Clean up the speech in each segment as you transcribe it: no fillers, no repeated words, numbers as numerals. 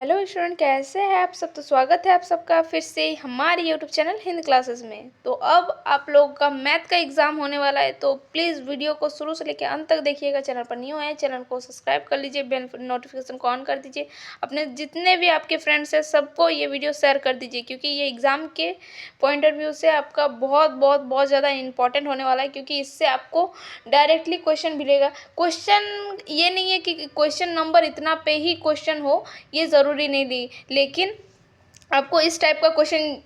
Hello student, कैसे हैं आप सब। तो स्वागत है आप सबका फिर से हमारे यूट्यूब चैनल हिंदी क्लासेस में। तो अब आप लोगों का मैथ का एग्ज़ाम होने वाला है, तो प्लीज़ वीडियो को शुरू से लेकर अंत तक देखिएगा। चैनल पर न्यू है, चैनल को सब्सक्राइब कर लीजिए, बेल नोटिफिकेशन को ऑन कर दीजिए। अपने जितने भी आपके फ्रेंड्स हैं सबको ये वीडियो शेयर कर दीजिए, क्योंकि ये एग्ज़ाम के पॉइंट ऑफ व्यू से आपका बहुत बहुत बहुत ज़्यादा इंपॉर्टेंट होने वाला है, क्योंकि इससे आपको डायरेक्टली क्वेश्चन मिलेगा। क्वेश्चन ये नहीं है कि क्वेश्चन नंबर इतना पे ही क्वेश्चन हो, ये ज़रूरी नहीं ली, लेकिन आपको इस टाइप का क्वेश्चन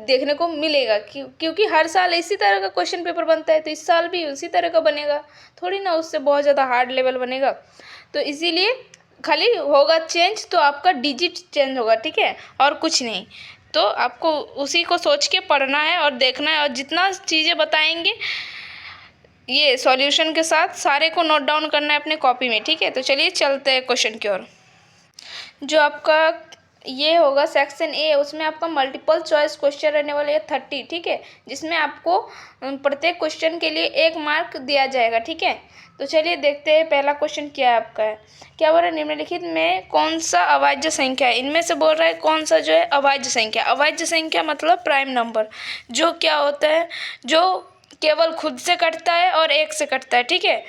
देखने को मिलेगा, क्योंकि हर साल इसी तरह का क्वेश्चन पेपर बनता है, तो इस साल भी उसी तरह का बनेगा, थोड़ी ना उससे बहुत ज़्यादा हार्ड लेवल बनेगा। तो इसीलिए खाली होगा चेंज, तो आपका डिजिट चेंज होगा, ठीक है, और कुछ नहीं। तो आपको उसी को सोच के पढ़ना है और देखना है, और जितना चीज़ें बताएंगे ये सॉल्यूशन के साथ सारे को नोट डाउन करना है अपने कॉपी में, ठीक है। तो चलिए चलते हैं क्वेश्चन की ओर। जो आपका ये होगा सेक्शन ए, उसमें आपका मल्टीपल चॉइस क्वेश्चन रहने वाले हैं 30, ठीक है, जिसमें आपको प्रत्येक क्वेश्चन के लिए 1 मार्क दिया जाएगा, ठीक है। तो चलिए देखते हैं पहला क्वेश्चन क्या है आपका है। क्या बोल रहा है, निम्नलिखित में कौन सा अभाज्य संख्या है। इनमें से बोल रहा है कौन सा जो है अभाज्य संख्या। अभाज्य संख्या मतलब प्राइम नंबर, जो क्या होता है, जो केवल खुद से कटता है और 1 से कटता है, ठीक है।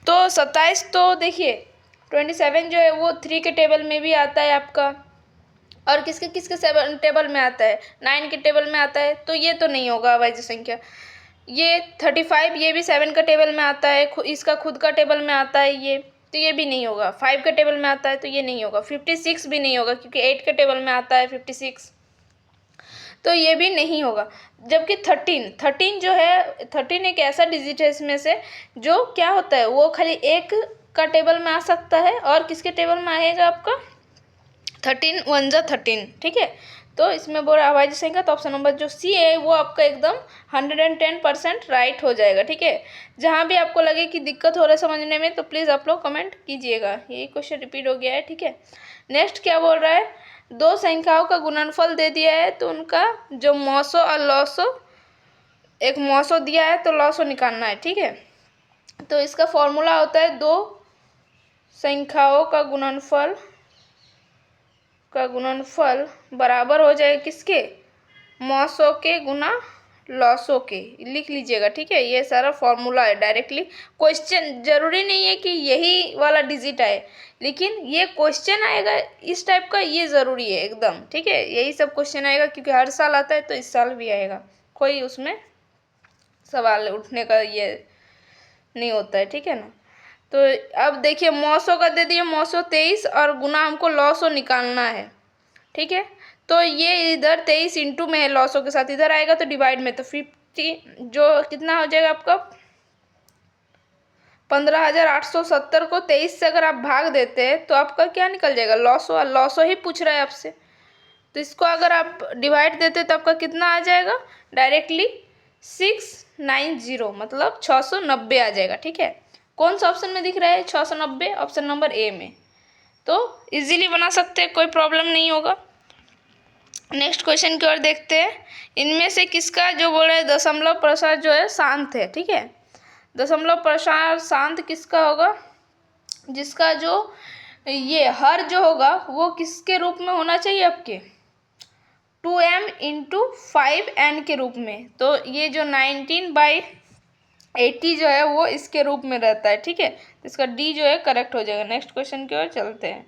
तो 27 तो देखिए 27 जो है वो 3 के टेबल में भी आता है आपका, और किसके किसके टेबल में आता है, 9 के टेबल में आता है, तो ये तो नहीं होगा अभाज्य संख्या। ये 35 ये भी 7 का टेबल में आता है, इसका खुद का टेबल में आता है ये, तो ये भी नहीं होगा। 5 के टेबल में आता है तो ये नहीं होगा। 56 भी नहीं होगा, क्योंकि 8 के टेबल में आता है 56, तो ये भी नहीं होगा। जबकि 13 जो है, 13 एक ऐसा डिजिट है इसमें से जो क्या होता है, वो खाली 1 का टेबल में आ सकता है, और किसके टेबल में आएगा आपका 13 1 जा 13, ठीक है। तो इसमें बोल रहा है अभाज्य संख्या, तो ऑप्शन नंबर जो सी है वो आपका एकदम 110% राइट हो जाएगा, ठीक है। जहाँ भी आपको लगे कि दिक्कत हो रहा है समझने में, तो प्लीज़ आप लोग कमेंट कीजिएगा। यही क्वेश्चन रिपीट हो गया है, ठीक है। नेक्स्ट क्या बोल रहा है, दो संख्याओं का गुणनफल दे दिया है, तो उनका जो मौसो और लॉसो, एक मौसो दिया है तो लॉसो निकालना है, ठीक है। तो इसका फॉर्मूला होता है दो संख्याओं का गुणनफल बराबर हो जाए किसके, मौसों के गुना लॉसों के। लिख लीजिएगा, ठीक है। ये सारा फॉर्मूला है, डायरेक्टली क्वेश्चन जरूरी नहीं है कि यही वाला डिजिट आए, लेकिन ये क्वेश्चन आएगा इस टाइप का, ये ज़रूरी है एकदम, ठीक है। यही सब क्वेश्चन आएगा, क्योंकि हर साल आता है, तो इस साल भी आएगा, कोई उसमें सवाल उठने का ये नहीं होता है, ठीक है ना। तो अब देखिए मौसों का दे दिए, मौसो 23, और गुना हमको लॉसो निकालना है, ठीक है। तो ये इधर 23 इंटू में है, लॉसों के साथ इधर आएगा तो डिवाइड में, तो 50 जो कितना हो जाएगा आपका 15,870 को 23 से अगर आप भाग देते हैं तो आपका क्या निकल जाएगा, लॉसो। लॉसो ही पूछ रहा है आपसे, तो इसको अगर आप डिवाइड देते तो आपका कितना आ जाएगा, डायरेक्टली 690, मतलब 690 आ जाएगा, ठीक है। कौन सा ऑप्शन में दिख रहा है 690, ऑप्शन नंबर ए में। तो इजीली बना सकते हैं, कोई प्रॉब्लम नहीं होगा। नेक्स्ट क्वेश्चन की ओर देखते हैं। इनमें से किसका जो बोल रहे हैं दशमलव प्रसार जो है शांत है, ठीक है। दशमलव प्रसार शांत किसका होगा, जिसका जो ये हर जो होगा वो किसके रूप में होना चाहिए आपके 2m इंटू 5n के रूप में। तो ये जो 19/80 जो है वो इसके रूप में रहता है, ठीक है। तो इसका डी जो है करेक्ट हो जाएगा। नेक्स्ट क्वेश्चन की ओर चलते हैं।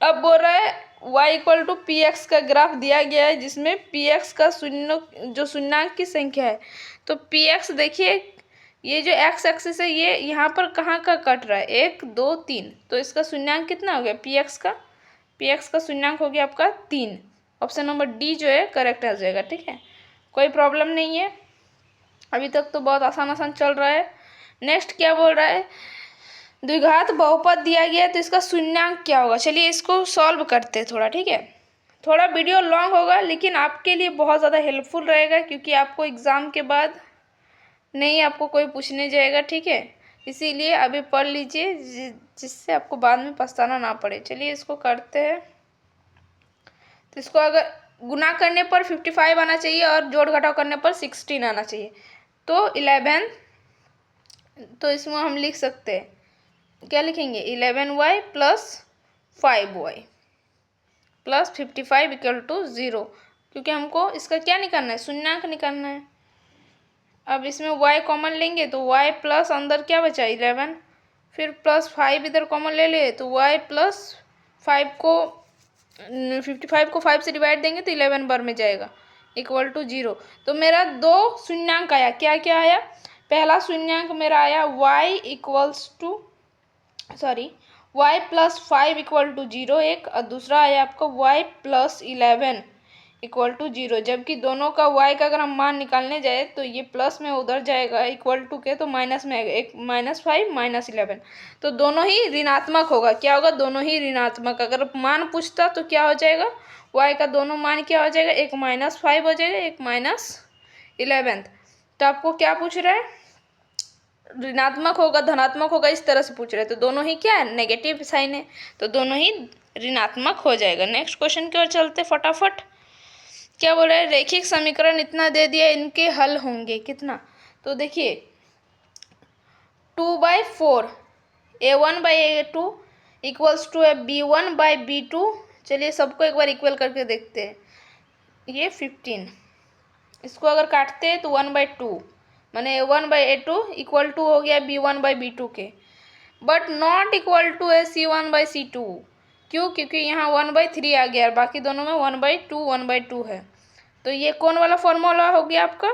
अब बोल रहा है y equal to P X का ग्राफ दिया गया है, जिसमें पी एक्स का शून्य जो शून्याङ्क की संख्या है। तो पी एक्स देखिए, ये जो एक्स एक्सिस है ये यहाँ पर कहाँ का कट रहा है, 1 2 3, तो इसका शून्याङ्क कितना हो गया पी एक्स का शून्याङ्क हो गया आपका 3। ऑप्शन नंबर डी जो है करेक्ट आ जाएगा, ठीक है। कोई प्रॉब्लम नहीं है, अभी तक तो बहुत आसान आसान चल रहा है। नेक्स्ट क्या बोल रहा है, द्विघात बहुपद दिया गया है, तो इसका शून्याङ्क क्या होगा। चलिए इसको सॉल्व करते हैं थोड़ा, ठीक है। थोड़ा वीडियो लॉन्ग होगा, लेकिन आपके लिए बहुत ज़्यादा हेल्पफुल रहेगा, क्योंकि आपको एग्ज़ाम के बाद नहीं आपको कोई पूछने जाएगा, ठीक है। इसीलिए अभी पढ़ लीजिए, जिससे आपको बाद में पछताना ना पड़े। चलिए इसको करते हैं। तो इसको अगर गुना करने पर 55 आना चाहिए, और जोड़ घटाव करने पर 16 आना चाहिए, तो 11। तो इसमें हम लिख सकते हैं, क्या लिखेंगे 11y plus 5y, plus 55 equal to 0, क्योंकि हमको इसका क्या निकालना है, शून्यांक निकालना है। अब इसमें y कॉमन लेंगे तो y प्लस अंदर क्या बचा 11, फिर प्लस 5 इधर कॉमन ले लिए तो y प्लस 5 को 55 को 5 से डिवाइड देंगे तो 11 बार में जाएगा इक्वल टू 0। तो मेरा दो शून्यांक आया, क्या क्या आया, पहला शून्यांक मेरा आया y equals to y plus 5 equal to 0 एक, और दूसरा आया आपका y प्लस 11 इक्वल टू 0। जबकि दोनों का y का अगर हम मान निकालने जाए तो ये प्लस में उधर जाएगा इक्वल टू के, तो माइनस में आएगा, एक -5 -11, तो दोनों ही ऋणात्मक होगा। क्या होगा, दोनों ही ऋणात्मक। अगर मान पूछता तो क्या हो जाएगा, y का दोनों मान क्या हो जाएगा, एक -5 हो जाएगा, एक -11। तो आपको क्या पूछ रहा है, ऋणात्मक होगा धनात्मक होगा, इस तरह से पूछ रहे हैं। तो दोनों ही क्या है, नेगेटिव साइन है, तो दोनों ही ऋणात्मक हो जाएगा। नेक्स्ट क्वेश्चन की ओर चलते फटाफट। क्या बोल रहे हैं, रैखिक समीकरण इतना दे दिया, इनके हल होंगे कितना। तो देखिए 2/4 a1/a2 इक्वल्स टू b1/b2। चलिए सबको एक बार इक्वल करके देखते हैं। ये 15, इसको अगर काटते हैं तो 1/2, माने a1/a2 इक्वल टू हो गया b1/b2 के, बट नॉट इक्वल टू है c1/c2। क्यों, क्योंकि यहाँ 1/3 आ गया और बाकी दोनों में 1/2 1/2 है। तो ये कौन वाला फॉर्मूला हो गया आपका,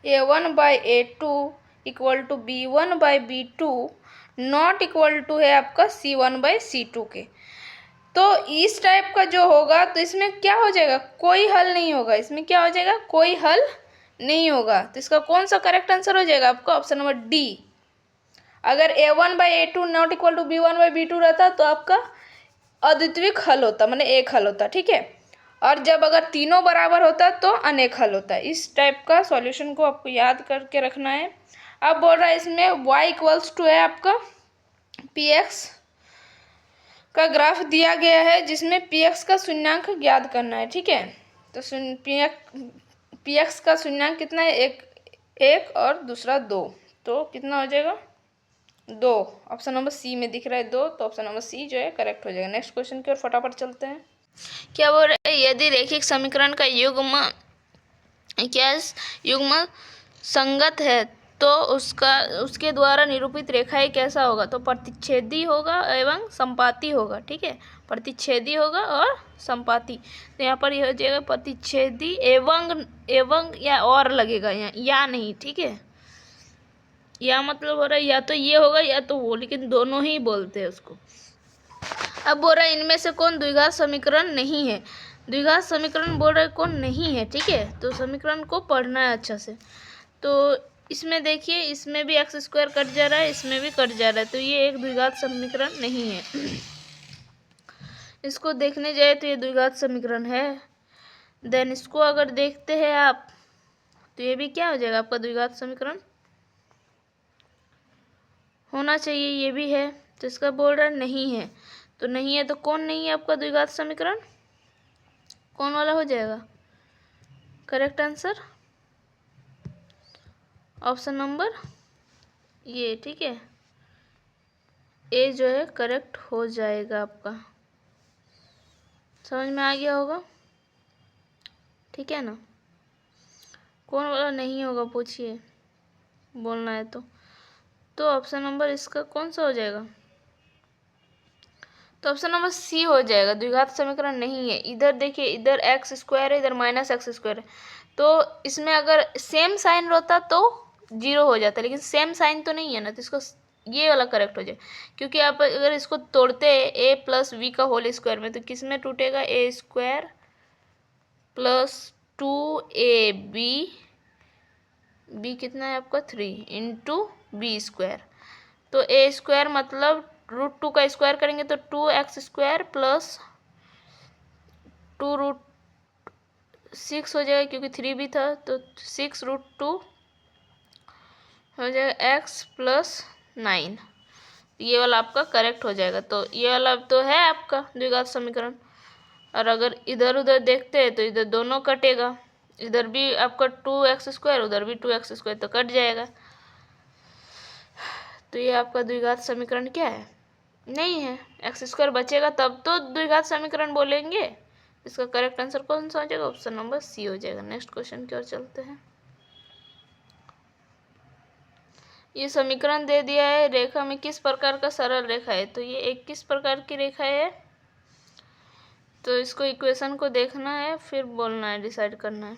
a1/a2 equal to b1/b2 not equal to है आपका c1/c2 के। तो इस टाइप का जो होगा तो इसमें क्या हो जाएगा, कोई हल नहीं होगा। इसमें क्या हो जाएगा, कोई हल नहीं होगा। तो इसका कौन सा करेक्ट आंसर हो जाएगा आपका, ऑप्शन नंबर डी। अगर a1/a2 not equal to b1/b2 रहता तो आपका अद्वितीय हल होता, माने एक हल होता, ठीक है। और जब अगर तीनों बराबर होता तो अनेक हल होता है। इस टाइप का सॉल्यूशन को आपको याद करके रखना है। अब बोल रहा है इसमें y इक्वल्स टू है आपका px का ग्राफ दिया गया है, जिसमें px का शून्यांक ज्ञात करना है, ठीक है। तो px का शून्यांक कितना है, एक और दूसरा 2, तो कितना हो जाएगा 2। ऑप्शन नंबर सी में दिख रहा है 2, तो ऑप्शन नंबर सी जो है करेक्ट हो जाएगा। नेक्स्ट क्वेश्चन की ओर फटाफट चलते हैं। क्या बोल रहे हैं, यदि रैखिक समीकरण का युग्म संगत है तो उसके द्वारा निरूपित रेखाएं कैसा होगा, तो प्रतिच्छेदी होगा एवं संपाती होगा, ठीक है। प्रतिच्छेदी होगा और संपाती। तो यहाँ पर यह हो जाएगा प्रतिच्छेदी एवं या और लगेगा यहाँ, या नहीं, ठीक है। या मतलब हो रहा है या तो ये होगा या तो वो, लेकिन दोनों ही बोलते हैं उसको। अब बोल रहा है इनमें से कौन द्विघात समीकरण नहीं है। द्विघात समीकरण बोल रहा है कौन नहीं है, ठीक है। तो समीकरण को पढ़ना है अच्छा से। तो इसमें देखिए, इसमें भी x² कट जा रहा है, इसमें भी कट जा रहा है, तो ये एक द्विघात समीकरण नहीं है। इसको देखने जाए तो ये द्विघात समीकरण है। देन इसको अगर देखते हैं आप तो ये भी क्या हो जाएगा आपका द्विघात समीकरण होना चाहिए, ये भी है। तो इसका बोल रहा है नहीं है, तो नहीं है तो कौन नहीं है आपका द्विघात समीकरण, कौन वाला हो जाएगा करेक्ट आंसर, ऑप्शन नंबर ये, ठीक है। ए जो है करेक्ट हो जाएगा आपका। समझ में आ गया होगा, ठीक है ना। कौन वाला नहीं होगा पूछिए, बोलना है तो ऑप्शन नंबर इसका कौन सा हो जाएगा, तो ऑप्शन नंबर सी हो जाएगा। द्विघात समीकरण नहीं है। इधर देखिए, इधर x² है, इधर -x² है, तो इसमें अगर सेम साइन रहता तो 0 हो जाता, लेकिन सेम साइन तो नहीं है ना, तो इसको ये वाला करेक्ट हो जाए। क्योंकि आप अगर इसको तोड़ते हैं a + v का होल स्क्वायर में, तो किस में टूटेगा, a² + 2ab, b कितना है आपका 3 × b²। तो a² मतलब √2 का स्क्वायर करेंगे तो 2x² + 2√6 हो जाएगा, क्योंकि 3 भी था, तो 6√2 हो जाएगा x + 9। ये वाला आपका करेक्ट हो जाएगा। तो ये वाला तो है आपका द्विघात समीकरण। और अगर इधर उधर देखते हैं तो इधर दोनों कटेगा, इधर भी आपका 2x², उधर भी 2x², तो कट जाएगा। तो ये आपका द्विघात समीकरण क्या है, नहीं है, एक्स स्क्वायर बचेगा तब तो द्विघात समीकरण बोलेंगे। इसका करेक्ट आंसर कौन सा हो जाएगा? ऑप्शन नंबर सी हो जाएगा। नेक्स्ट क्वेश्चन की ओर चलते हैं। ये समीकरण दे दिया है, रेखा में किस प्रकार का सरल रेखा है? तो ये एक किस प्रकार की रेखा है? तो इसको इक्वेशन को देखना है, फिर बोलना है, डिसाइड करना है।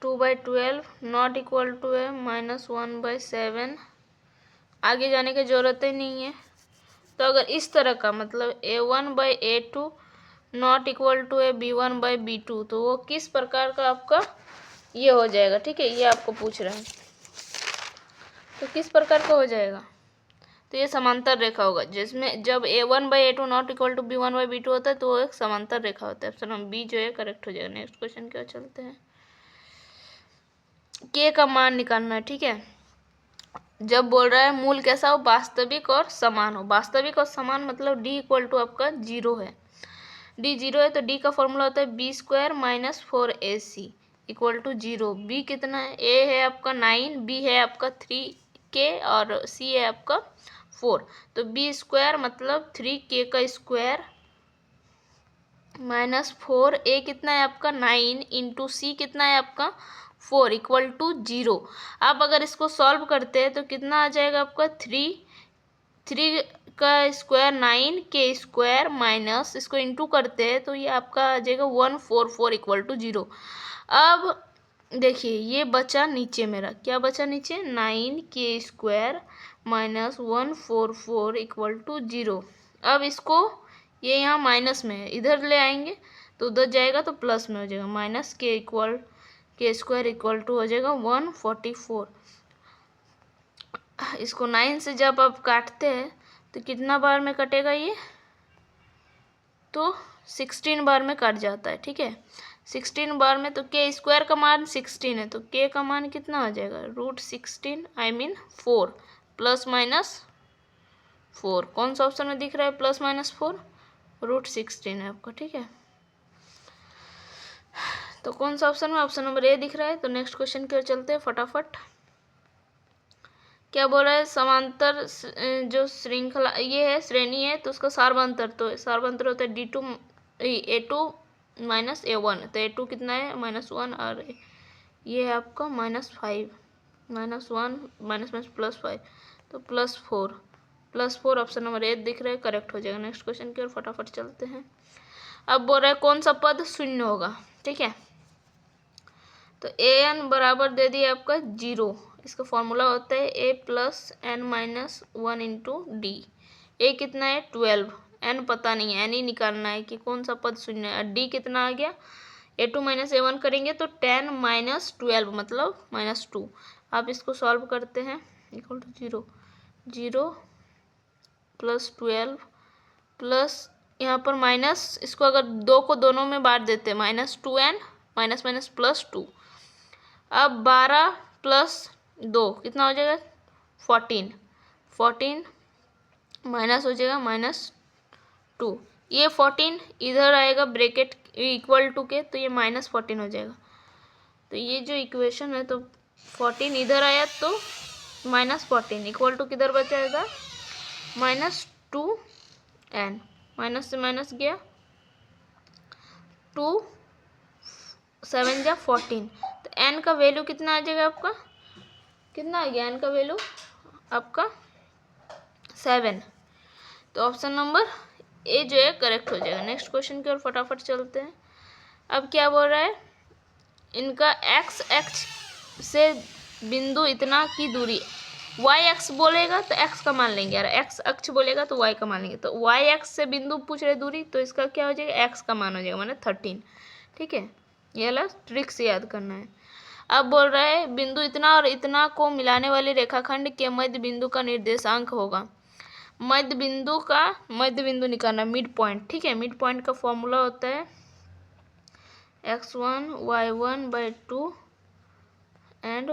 2/12 नॉट इक्वल टू है -1/7। आगे जाने की ज़रूरत ही नहीं है। तो अगर इस तरह का मतलब A1/A2 नॉट इक्वल टू है B1/B2, तो वो किस प्रकार का आपका ये हो जाएगा? ठीक है, ये आपको पूछ रहे हैं, तो किस प्रकार का हो जाएगा? तो ये समांतर रेखा होगा, जिसमें जब A1/A2 not equal to B1/B2 होता है तो वो एक समांतर रेखा होता है। ऑप्शन नंबर बी जो है करेक्ट हो जाएगा। नेक्स्ट क्वेश्चन की ओर चलते हैं। के का मान निकालना है, ठीक है। जब बोल रहा है मूल कैसा हो? वास्तविक और समान हो। वास्तविक और समान मतलब डी इक्वल टू आपका 0 है। डी 0 है तो डी का फॉर्मूला होता है B² - 4AC equal to 0। B कितना है? ए है आपका 9, बी है आपका 3K और सी है आपका 4। तो B² मतलब 3K का स्क्वायर -4, ए कितना है आपका 9 इंटू सी कितना है आपका 4 इक्वल टू 0। आप अगर इसको सॉल्व करते हैं तो कितना आ जाएगा आपका 3 का स्क्वायर 9 के स्क्वायर माइनस इसको इंटू करते हैं तो ये आपका आ जाएगा 144 इक्वल टू 0। अब देखिए ये बचा नीचे, मेरा क्या बचा नीचे? 9 के स्क्वायर माइनस 144 इक्वल टू 0। अब इसको ये यहाँ माइनस में है, इधर ले आएंगे तो उधर जाएगा तो प्लस में हो जाएगा। -के स्क्वायर इक्वल टू हो जाएगा 144। इसको 9 से जब आप काटते हैं तो कितना बार में कटेगा ये? तो 16 बार में कट जाता है, ठीक है। 16 बार में, तो के स्क्वायर का मान 16 है तो के का मान कितना हो जाएगा? √16 आई मीन 4 प्लस माइनस 4। कौन सा ऑप्शन में दिख रहा है प्लस माइनस 4? √16 है आपका, ठीक है। तो कौन सा ऑप्शन में? ऑप्शन नंबर ए दिख रहा है। तो नेक्स्ट क्वेश्चन की ओर चलते हैं फटाफट। क्या बोल रहा है? समांतर जो श्रृंखला ये है, श्रेणी है, तो उसका सार्वंतर, तो सार्वंतर होता है A2 - A1। तो A2 कितना है? -1 और ये है आपका -5 -1 माइनस +5 तो +4 ऑप्शन नंबर ए दिख रहा है, करेक्ट हो जाएगा। नेक्स्ट क्वेश्चन की ओर फटाफट चलते हैं। अब बोल रहा है कौन सा पद शून्य होगा, ठीक है। तो an बराबर दे दिया आपका 0। इसका फॉर्मूला होता है A+n-1 इंटू डी। ए कितना है? 12। n पता नहीं है, n ही निकालना है कि कौन सा पद शून्य है। डी कितना आ गया? A2 - A1 करेंगे तो 10 - 12 मतलब -2। आप इसको सॉल्व करते हैं इक्वल टू 0 0 प्लस 12 प्लस यहाँ पर माइनस, इसको अगर 2 को दोनों में बांट देते हैं -2n माइनस +2। अब 12 प्लस 2 कितना हो जाएगा? 14 माइनस हो जाएगा -2। ये 14 इधर आएगा ब्रैकेट इक्वल टू के, तो ये -14 हो जाएगा। तो ये जो इक्वेशन है, तो 14 इधर आया तो -14 इक्वल टू किधर बचाएगा? -2n। माइनस से माइनस गया, 2 7 जा 14। तो n का वैल्यू कितना आ जाएगा आपका? कितना आ गया n का वैल्यू आपका? 7। तो ऑप्शन नंबर ए जो है करेक्ट हो जाएगा। नेक्स्ट क्वेश्चन की ओर फटाफट चलते हैं। अब क्या बोल रहा है? इनका x अक्ष से बिंदु इतना की दूरी, y अक्ष बोलेगा तो x का मान लेंगे, यार x अक्ष बोलेगा तो y का मान लेंगे। तो y अक्ष से बिंदु पूछ रहे दूरी, तो इसका क्या हो जाएगा? x का मान हो जाएगा माने 13, ठीक है। ये वाला ट्रिक से याद करना है। अब बोल रहा है बिंदु इतना और इतना को मिलाने वाले रेखाखंड के मध्य बिंदु का निर्देशांक होगा। मध्य बिंदु निकालना, मिड पॉइंट, ठीक है। मिड पॉइंट का फॉर्मूला होता है x1 y1/2 and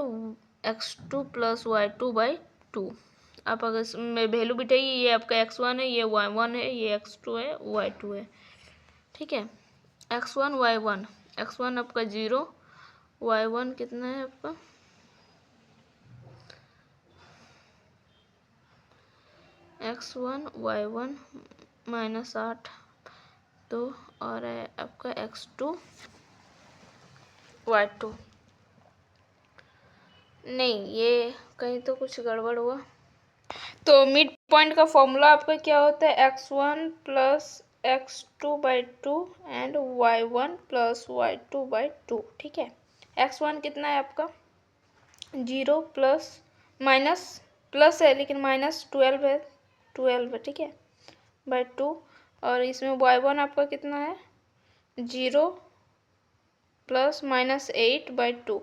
x2 + y2/2। आप अगर इसमें वैल्यू बिठाइए, ये आपका x1 है, ये y1 है, ये x2 है, y2 है, ठीक है। x1 y1, x1 आपका 0, y1 कितना है आपका x1 y1 -8 तो और है आपका x2 y2। नहीं, ये कहीं तो कुछ गड़बड़ हुआ। तो मिड पॉइंट का फॉर्मूला आपका क्या होता है, x1 plus x2/2 and y1 plus y2/2। ठीक है, x1 कितना है आपका 0 प्लस माइनस प्लस है लेकिन -12 है, 12 है। ठीक है, बाई 2। और इसमें y1 आपका कितना है 0 प्लस -8/2।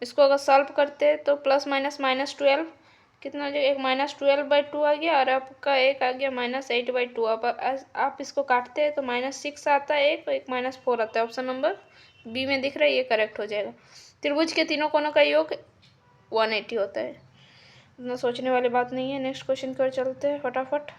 इसको अगर सॉल्व करते हैं तो प्लस माइनस -12 कितना हो जाएगा, एक -12/2 आ गया और आपका एक आ गया -8/2। आप इसको काटते हैं तो -6 आता है एक, और एक -4 आता है। ऑप्शन नंबर बी में दिख रहा है, ये करेक्ट हो जाएगा। त्रिभुज के तीनों कोनों का योग 180 होता है, इतना सोचने वाली बात नहीं है। नेक्स्ट क्वेश्चन की ओर चलते हैं फटाफट।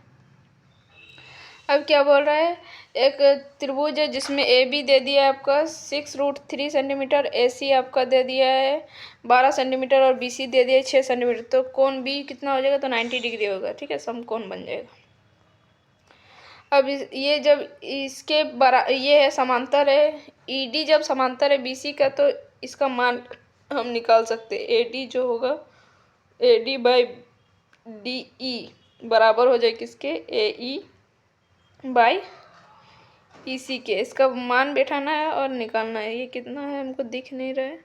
अब क्या बोल रहा है, एक त्रिभुज है जिसमें ए बी दे दिया है आपका 6√3 सेंटीमीटर, ए सी आपका दे दिया है 12 सेंटीमीटर और बी सी दे दिया है 6 सेंटीमीटर। तो कोण बी कितना हो जाएगा, तो 90 डिग्री होगा। ठीक है, समकोण बन जाएगा। अब ये जब इसके ये है समांतर है, ई डी जब समांतर है बी सी का, तो इसका मान हम निकाल सकते हैं। ए डी जो होगा A D by D E बराबर हो जाए किसके, ए ई बाई इसी के। इसका मान बैठाना है और निकालना है। ये कितना है हमको दिख नहीं रहा है,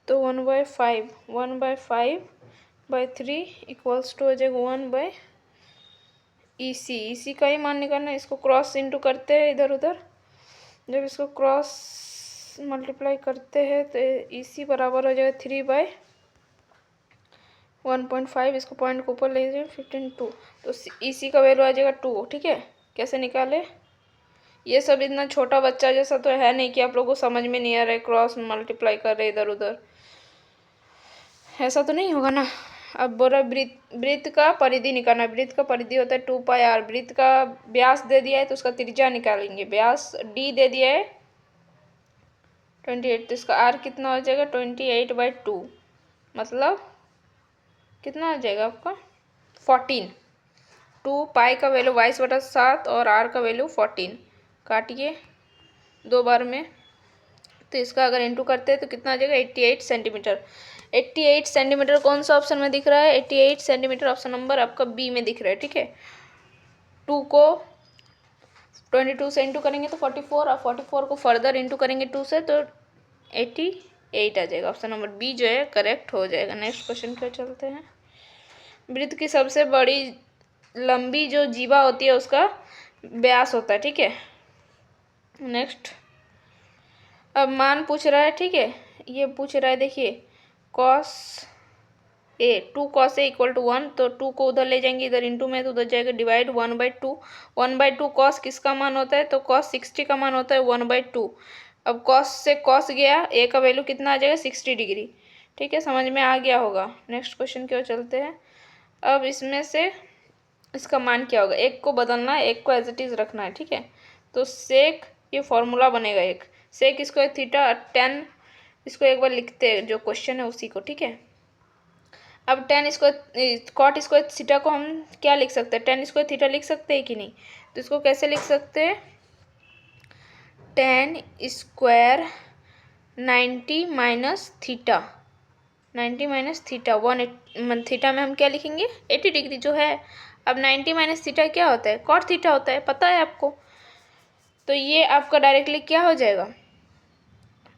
तो 1/5 1/5/3 इक्वल्स टू हो जाएगा 1/EC। इसी का ही मान निकालना है। इसको क्रॉस इंटू करते हैं इधर उधर, जब इसको क्रॉस मल्टीप्लाई करते हैं तो EC बराबर हो जाएगा 3/1.5। इसको पॉइंट को ऊपर ले लीजिए 15/2, तो EC का वैल्यू आ जाएगा 2। ठीक है, कैसे निकाले, ये सब इतना छोटा बच्चा जैसा तो है नहीं कि आप लोगों को समझ में नहीं आ रहा है, क्रॉस मल्टीप्लाई कर रहे इधर उधर, ऐसा तो नहीं होगा ना। अब बोल रहा वृत्त का परिधि निकालना है। वृत्त का परिधि होता है 2πr। वृत्त का व्यास दे दिया है तो उसका त्रिज्या निकालेंगे। व्यास d दे दिया है 28, तो इसका r कितना हो जाएगा 28/2, मतलब कितना हो जाएगा आपका 14। 2π का वैल्यू 22/7 और r का वैल्यू 14। काटिए 2 बार में, तो इसका अगर इंटू करते हैं तो कितना आ जाएगा 88 सेंटीमीटर। 88 सेंटीमीटर कौन सा ऑप्शन में दिख रहा है, 88 सेंटीमीटर ऑप्शन नंबर आपका बी में दिख रहा है। ठीक है, 2 को 22 से इंटू करेंगे तो 44, और 44 को फर्दर इंटू करेंगे 2 से तो 88 आ जाएगा। ऑप्शन नंबर बी जो है करेक्ट हो जाएगा। नेक्स्ट क्वेश्चन पे चलते हैं। वृत्त की सबसे बड़ी लंबी जो जीवा होती है उसका व्यास होता है। ठीक है, नेक्स्ट अब मान पूछ रहा है। ठीक है, ये पूछ रहा है, देखिए cos a 2 cos a equal to 1, तो 2 को उधर ले जाएंगे, इधर इंटू में तो उधर जाएगा डिवाइड 1/2। 1/2 cos किसका मान होता है, तो cos 60 का मान होता है 1/2। अब cos से cos गया, a का वैल्यू कितना आ जाएगा 60 डिग्री। ठीक है, समझ में आ गया होगा। नेक्स्ट क्वेश्चन की ओर चलते हैं। अब इसमें से इसका मान क्या होगा, एक को बदलना है, एक को एज इट इज़ रखना है। ठीक है, तो सेक ये फॉर्मूला बनेगा एक सेक स्क्वायर थीटा 10। इसको एक बार लिखते हैं जो क्वेश्चन है उसी को। ठीक है, अब 10 स्क्वायर कॉट स्क्वायर थीटा को हम क्या लिख सकते हैं, 10 स्क्वायर थीटा लिख सकते हैं कि नहीं, तो इसको कैसे लिख सकते हैं, 10 square 90 minus theta, 90 minus theta 1 theta में हम क्या लिखेंगे 80 डिग्री जो है। अब 90 माइनस थीटा क्या होता है, कॉट थीटा होता है, पता है आपको। तो ये आपका डायरेक्टली क्या हो जाएगा,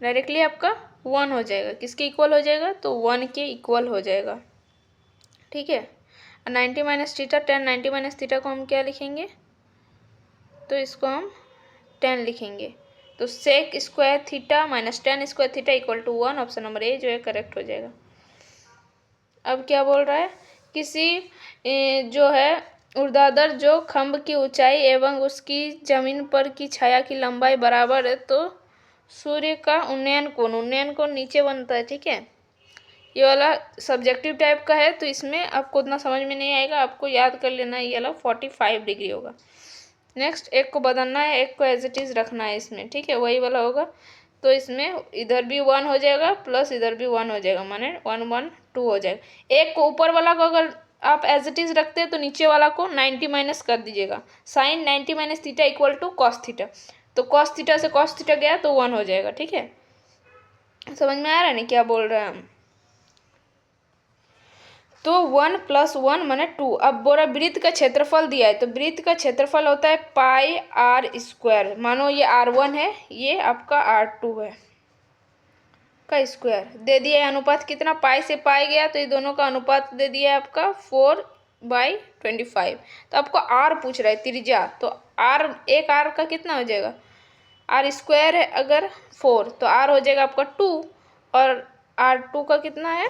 डायरेक्टली आपका 1 हो जाएगा। किसके इक्वल हो जाएगा, तो 1 के इक्वल हो जाएगा। ठीक है, 90 माइनस थीटा 10, 90 माइनस थीटा को हम क्या लिखेंगे, तो इसको हम 10 लिखेंगे। तो sec square theta minus 10 square theta equal to 1। Option number A जो है करेक्ट हो जाएगा। अब क्या बोल रहा है, किसी जो है ऊर्ध्वाधर जो खंभ की ऊंचाई एवं उसकी जमीन पर की छाया की लंबाई बराबर है, तो सूर्य का उन्नयन कोण नीचे बनता है। ठीक है, ये वाला सब्जेक्टिव टाइप का है, तो इसमें आपको उतना समझ में नहीं आएगा, आपको याद कर लेना है, ये वाला 45 डिग्री होगा। नेक्स्ट एक को बदलना है, एक को एज इट इज़ रखना है इसमें। ठीक है, वही वाला होगा, तो इसमें इधर भी 1 हो जाएगा प्लस इधर भी 1 हो जाएगा, माने 1 1 2 हो जाएगा। एक को ऊपर वाला को अगर आप एज इट इज रखते हैं तो नीचे वाला को 90 माइनस कर दीजिएगा। Sine 90 minus theta equal to cos theta, तो कॉस थीटा से कॉस थीटा गया तो 1 हो जाएगा। ठीक है, समझ में आ रहा है ना क्या बोल रहे हैं हम। तो 1 + 1 माने 2। अब बोरा वृत्त का क्षेत्रफल दिया है, तो वृत्त का क्षेत्रफल होता है पाई आर स्क्वायर। मानो ये R1 है, ये आपका R2 है का स्क्वायर दे दिया है। अनुपात कितना, पाई से पाई गया तो ये दोनों का अनुपात दे दिया है आपका 4/25। तो आपको आर पूछ रहा है त्रिज्या, तो आर, एक आर का कितना हो जाएगा, आर स्क्वायर है अगर 4 तो आर हो जाएगा आपका 2, और R2 का कितना है,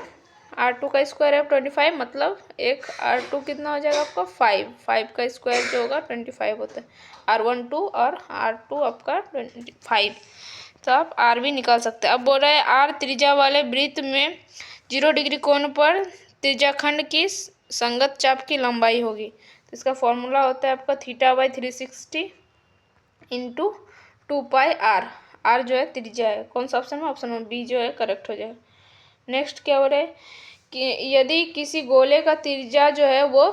R2 का स्क्वायर है 25, मतलब एक R2 कितना हो जाएगा आपका 5 का स्क्वायर जो होगा 25 होता है। R1 2 और R2 आपका 25, तो आप आर भी निकाल सकते हैं। अब बोल रहा है आर त्रिज्या वाले वृत्त में 0 डिग्री कोण पर त्रिज्याखंड की संगत चाप की लंबाई होगी। तो इसका फॉर्मूला होता है आपका θ/360 इंटू 2πr। आर जो है त्रिज्या है, कौन सा ऑप्शन में, ऑप्शन में बी जो है करेक्ट हो जाएगा। नेक्स्ट क्या हो रहा है कि यदि किसी गोले का त्रिज्या जो है वो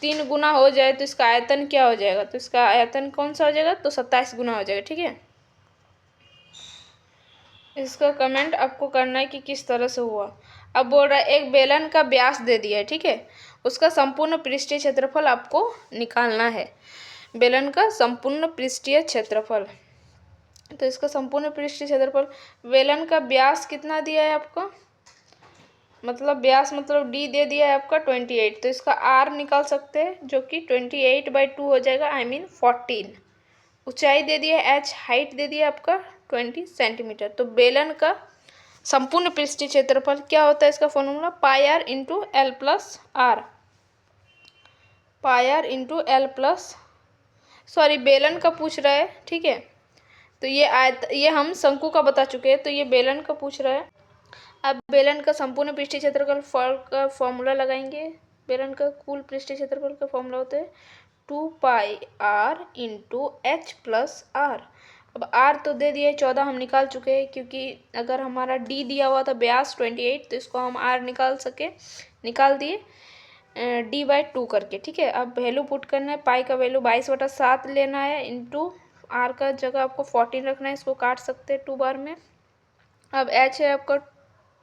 3 गुना हो जाए तो इसका आयतन क्या हो जाएगा, तो इसका आयतन कौन सा हो जाएगा, तो 27 गुना हो जाएगा। ठीक है, इसका कमेंट आपको करना है कि किस तरह से हुआ। अब बोल रहा है एक बेलन का व्यास दे दिया है, ठीक है, उसका संपूर्ण पृष्ठीय क्षेत्रफल आपको निकालना है। बेलन का संपूर्ण पृष्ठीय क्षेत्रफल, तो इसका संपूर्ण पृष्ठीय क्षेत्रफल, बेलन का व्यास कितना दिया है आपको, मतलब व्यास मतलब डी दे दिया है आपका 28, तो इसका आर निकाल सकते हैं जो कि 28/2 हो जाएगा, आई मीन 14। ऊंचाई दे दिया है एच, हाइट दे दिया आपका 20 सेंटीमीटर। तो बेलन का संपूर्ण पृष्ठीय क्षेत्रफल क्या होता है, इसका formula πr into L plus R, πr into L plus, sorry बेलन का पूछ रहा है। ठीक है, तो ये हम शंकु का बता चुके हैं, तो ये बेलन का पूछ रहा है। अब बेलन का संपूर्ण पृष्ठीय क्षेत्रफल का फॉर्मूला लगाएंगे। बेलन का कुल पृष्ठीय क्षेत्रफल का फॉर्मूला होता है 2πr into H plus R. अब आर तो दे दिए 14, हम निकाल चुके हैं, क्योंकि अगर हमारा डी दिया हुआ था व्यास 28, तो इसको हम आर निकाल दिए d/2 करके। ठीक है, अब वैल्यू पुट करना है, पाई का वैल्यू 22/7 लेना है, इंटू आर का जगह आपको 14 रखना है, इसको काट सकते हैं 2 बार में। अब एच है आपका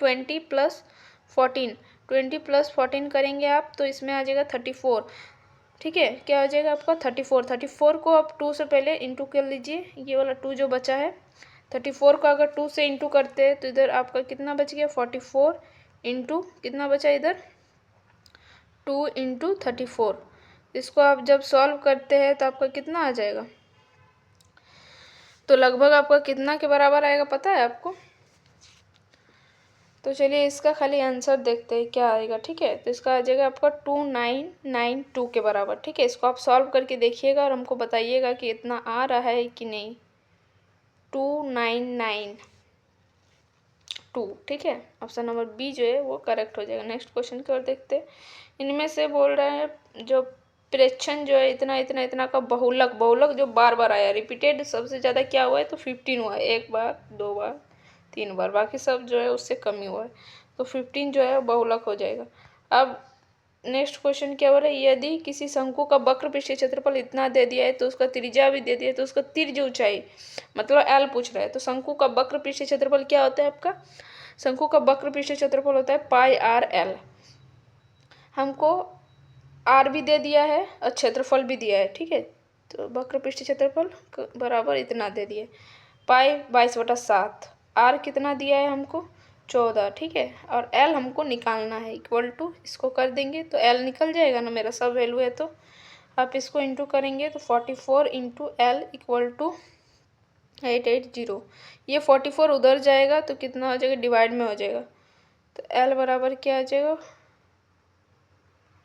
20 + 14, 20 + 14 करेंगे आप तो इसमें आ जाएगा 34। ठीक है, क्या हो जाएगा आपका 34 को आप 2 से पहले इंटू कर लीजिए, ये वाला 2 जो बचा है, 34 को अगर 2 से इंटू करते हैं तो इधर आपका कितना बच गया, 44 इंटू कितना बचा इधर 2 इंटू 34। इसको आप जब सॉल्व करते हैं तो आपका कितना आ जाएगा, तो लगभग आपका कितना के बराबर आएगा पता है आपको। तो चलिए इसका खाली आंसर देखते हैं क्या आएगा। ठीक है, तो इसका आ जाएगा आपका 2992 के बराबर। ठीक है, इसको आप सॉल्व करके देखिएगा और हमको बताइएगा कि इतना आ रहा है कि नहीं। 2992, ठीक है, ऑप्शन नंबर बी जो है वो करेक्ट हो जाएगा। नेक्स्ट क्वेश्चन की ओर देखते हैं। इनमें से बोल रहे हैं जो प्रेक्षण जो है इतना इतना इतना का बहुलक जो बार बार आया, रिपीटेड सबसे ज़्यादा क्या हुआ है, तो 15 हुआ है, 1 बार 2 बार 3 बार, बाकी सब जो है उससे कम ही हुआ है, तो 15 जो है बहुलक हो जाएगा। अब नेक्स्ट क्वेश्चन क्या हो रहा है, यदि किसी शंकु का वक्र पृष्ठीय क्षेत्रफल इतना दे दिया है तो उसका त्रिज्या भी दे दिया है, तो उसका तिर्य ऊंचाई मतलब एल पूछ रहा है, तो शंकु का वक्र पृष्ठीय क्षेत्रफल क्या होता है आपका, शंकु का वक्र पृष्ठीय क्षेत्रफल होता है πr/l। हमको आर भी दे दिया है और क्षेत्रफल भी दिया है। ठीक है, तो वक्र पृष्ठीय क्षेत्रफल बराबर इतना दे दिया, पाई 22/7, आर कितना दिया है हमको 14। ठीक है, और एल हमको निकालना है, इक्वल टू इसको कर देंगे तो एल निकल जाएगा ना, मेरा सब वैल्यू है, तो आप इसको इंटू करेंगे तो 44 इंटू एल इक्वल टू 880। ये 44 उधर जाएगा तो कितना हो जाएगा, डिवाइड में हो जाएगा, तो एल बराबर क्या आ जाएगा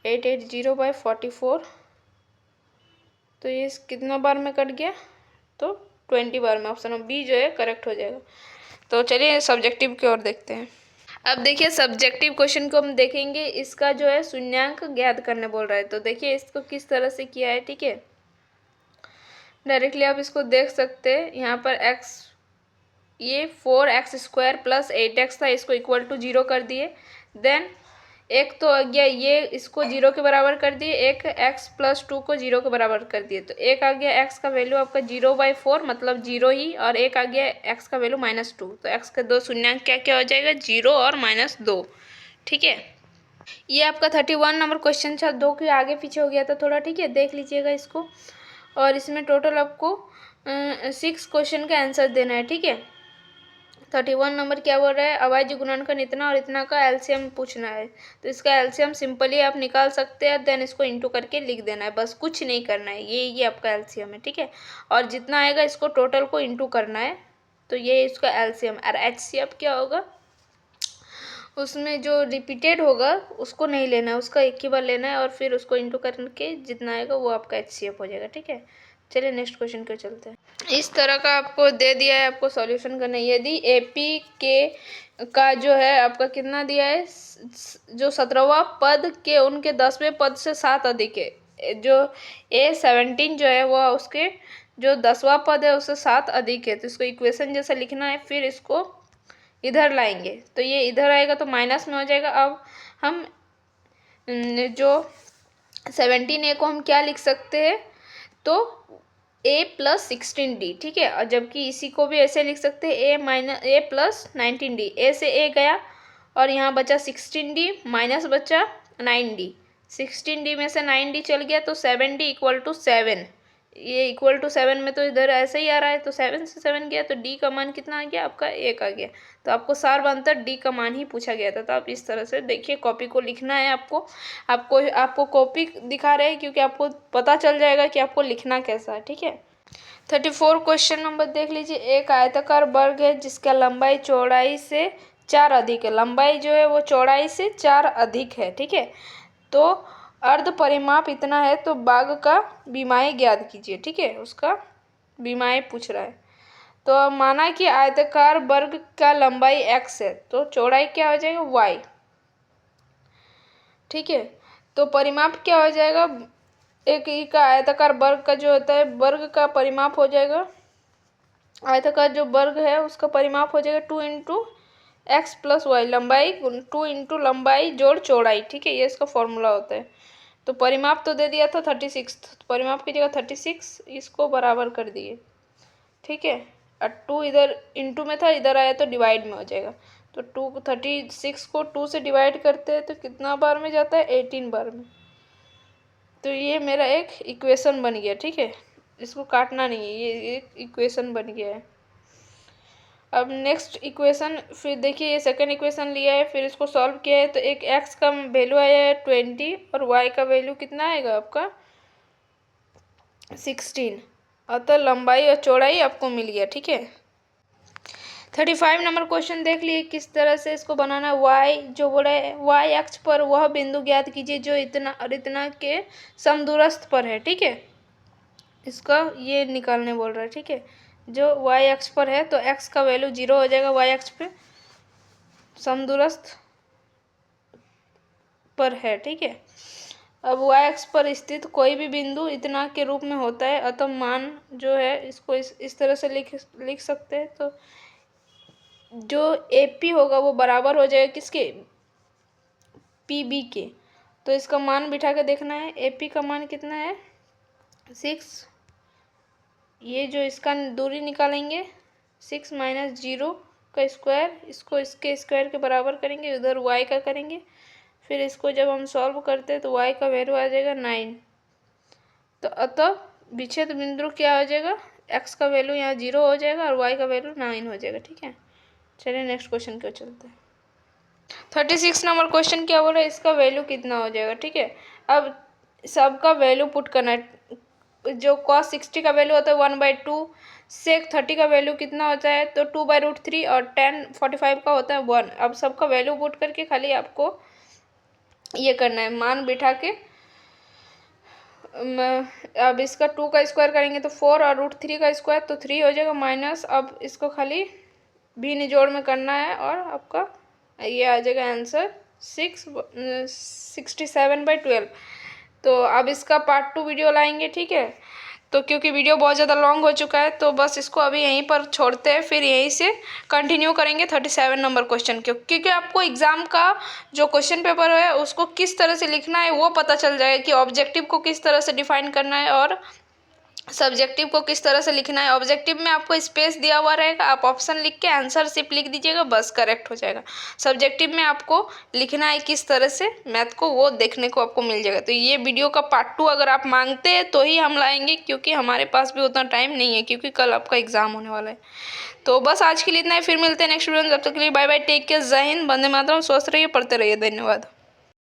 880/44। तो ये कितना बार में कट गया, तो 20 बार में, ऑप्शन बी जो है करेक्ट हो जाएगा। तो चलिए सब्जेक्टिव की ओर देखते हैं। अब देखिए सब्जेक्टिव क्वेश्चन को हम देखेंगे, इसका जो है शून्यांक ज्ञात करने बोल रहा है, तो देखिए इसको किस तरह से किया है। ठीक है, डायरेक्टली आप इसको देख सकते हैं, यहाँ पर x ये 4x² + 8x था, इसको इक्वल टू 0 कर दिए। देन एक तो आ गया ये, इसको 0 के बराबर कर दिए, एक x+2 को 0 के बराबर कर दिए, तो एक आ गया x का वैल्यू आपका 0/4 मतलब 0 ही, और एक आ गया x का वैल्यू -2, तो x के दो शून्यांक क्या क्या हो जाएगा, 0 और -2। ठीक है, ये आपका 31 नंबर क्वेश्चन था, 2 के आगे पीछे हो गया था थोड़ा। ठीक है, देख लीजिएगा इसको, और इसमें टोटल आपको 6 क्वेश्चन का आंसर देना है। ठीक है, 31 नंबर क्या बोल रहा है, अभाज्य गुणनखंड इतना और इतना का एलसीएम पूछना है, तो इसका एलसीएम सिंपली आप निकाल सकते हैं, देन इसको इंटू करके लिख देना है, बस कुछ नहीं करना है, ये आपका एलसीएम है। ठीक है, और जितना आएगा इसको टोटल को इंटू करना है, तो ये इसका एलसीएम। और एचसीएफ क्या होगा, उसमें जो रिपीटेड होगा उसको नहीं लेना है, उसका एक ही बार लेना है, और फिर उसको इंटू करके जितना आएगा वो आपका एचसीएफ हो जाएगा। ठीक है, चलिए नेक्स्ट क्वेश्चन को चलते हैं। इस तरह का आपको दे दिया है, आपको सॉल्यूशन करना है। यदि एपी के का जो है आपका कितना दिया है, जो 17वां पद के उनके 10वें पद से 7 अधिक है, जो A17 जो है वह उसके जो 10वां पद है उससे 7 अधिक है, तो इसको इक्वेशन जैसा लिखना है, फिर इसको इधर लाएंगे, तो ये इधर आएगा तो माइनस में हो जाएगा। अब हम जो 17A को हम क्या लिख सकते हैं, तो A+16D। ठीक है, और जबकि इसी को भी ऐसे लिख सकते हैं A+19D। ए से ए गया और यहाँ बचा 16D माइनस बचा 9D। 16D में से 9D चल गया तो 7D = 7। ये =7 में तो इधर ऐसे ही आ रहा है, तो 7 से 7 गया तो D का मान कितना आ गया आपका 1 आ गया। तो आपको सारबंतर D का मान ही पूछा गया था। तो आप इस तरह से देखिए, कॉपी को लिखना है आपको। आपको कॉपी दिखा रहे हैं क्योंकि आपको पता चल जाएगा कि आपको लिखना कैसा है। ठीक है, 34 क्वेश्चन नंबर देख लीजिए। एक आयताकार वर्ग है जिसका लंबाई चौड़ाई से 4 अधिक है। लंबाई जो है वो चौड़ाई से 4 अधिक है। ठीक है, तो अर्ध परिमाप इतना है, तो भाग का विमाएं ज्ञात कीजिए। ठीक है, उसका विमाएं पूछ रहा है। तो अब माना कि आयताकार वर्ग का लंबाई x है, तो चौड़ाई क्या हो जाएगा y। ठीक है, तो परिमाप क्या हो जाएगा, एक ई का आयताकार वर्ग का जो होता है, वर्ग का परिमाप हो जाएगा, आयताकार जो वर्ग है उसका परिमाप हो जाएगा 2 × x + y, लंबाई 2 × लंबाई जोड़ चौड़ाई। ठीक है, ये इसका फॉर्मूला होता है। तो परिमाप तो दे दिया था 36, तो परिमाप की जगह 36 इसको बराबर कर दिए। ठीक है, और 2 इधर इंटू में था, इधर आया तो डिवाइड में हो जाएगा। तो 36 को 2 से डिवाइड करते हैं तो कितना बार में जाता है, 18 बार में। तो ये मेरा एक इक्वेशन बन गया। ठीक है, इसको काटना नहीं है, ये एक इक्वेशन बन गया है। अब नेक्स्ट इक्वेशन फिर देखिए, ये सेकंड इक्वेशन लिया है, फिर इसको सॉल्व किया है, तो एक x का वैल्यू आया है 20 और y का वैल्यू कितना आएगा आपका 16। अतः लंबाई और चौड़ाई आपको मिल गया। ठीक है, 35 नंबर क्वेश्चन देख लिए किस तरह से इसको बनाना है। y जो बोला है, y अक्ष पर वह बिंदु ज्ञात कीजिए जो इतना और इतना के समदूरस्थ पर है। ठीक है, इसका ये निकालने बोल रहा है। ठीक है, जो y अक्ष पर है तो x का वैल्यू 0 हो जाएगा, y अक्ष पे समदूरस्थ पर है। ठीक है, अब y अक्ष पर स्थित कोई भी बिंदु इतना के रूप में होता है, अतः मान जो है इसको इस तरह से लिख सकते हैं। तो जो AP होगा वो बराबर हो जाएगा किसके, PB के। तो इसका मान बिठा के देखना है, AP का मान कितना है 6। ये जो इसका दूरी निकालेंगे 6 - 0 का स्क्वायर, इसको इसके स्क्वायर के बराबर करेंगे, उधर y का करेंगे, फिर इसको जब हम सॉल्व करते हैं तो y का वैल्यू आ जाएगा 9। तो अतः विच्छेद बिंदु क्या हो जाएगा, x का वैल्यू यहाँ 0 हो जाएगा और y का वैल्यू 9 हो जाएगा। ठीक है, चलिए नेक्स्ट क्वेश्चन क्यों चलते हैं। 36 नंबर क्वेश्चन क्या बोल रहा है, इसका वैल्यू कितना हो जाएगा। ठीक है, अब सबका वैल्यू पुट करना है। जो cos 60 का वैल्यू होता है 1/2, sec 30 का वैल्यू कितना होता है, तो 2/√3, और tan 45 का होता है 1। अब सबका वैल्यू पुट करके खाली आपको ये करना है, मान बिठा के। अब इसका 2 का स्क्वायर करेंगे तो 4, और √3 का स्क्वायर तो 3 हो जाएगा माइनस। अब इसको खाली भी निजोड़ में करना है और आपका ये आ जाएगा आंसर 67/12। तो अब इसका पार्ट 2 वीडियो लाएंगे। ठीक है, तो क्योंकि वीडियो बहुत ज़्यादा लॉन्ग हो चुका है तो बस इसको अभी यहीं पर छोड़ते हैं, फिर यहीं से कंटिन्यू करेंगे 37 नंबर क्वेश्चन क्योंकि आपको एग्ज़ाम का जो क्वेश्चन पेपर है उसको किस तरह से लिखना है वो पता चल जाएगा कि ऑब्जेक्टिव को किस तरह से डिफाइन करना है और सब्जेक्टिव को किस तरह से लिखना है। ऑब्जेक्टिव में आपको स्पेस दिया हुआ रहेगा, आप ऑप्शन लिख के आंसर सिर्फ लिख दीजिएगा, बस करेक्ट हो जाएगा। सब्जेक्टिव में आपको लिखना है किस तरह से मैथ को, वो देखने को आपको मिल जाएगा। तो ये वीडियो का पार्ट 2 अगर आप मांगते हैं तो ही हम लाएंगे, क्योंकि हमारे पास भी उतना टाइम नहीं है, क्योंकि कल आपका एग्जाम होने वाला है। तो बस आज के लिए इतना ही, फिर मिलते हैं नेक्स्ट वीडियो में। जब तक के लिए बाय बाय, टेक केयर, जय हिंद, वंदे मातरम, स्वस्थ रहिए, पढ़ते रहिए, धन्यवाद।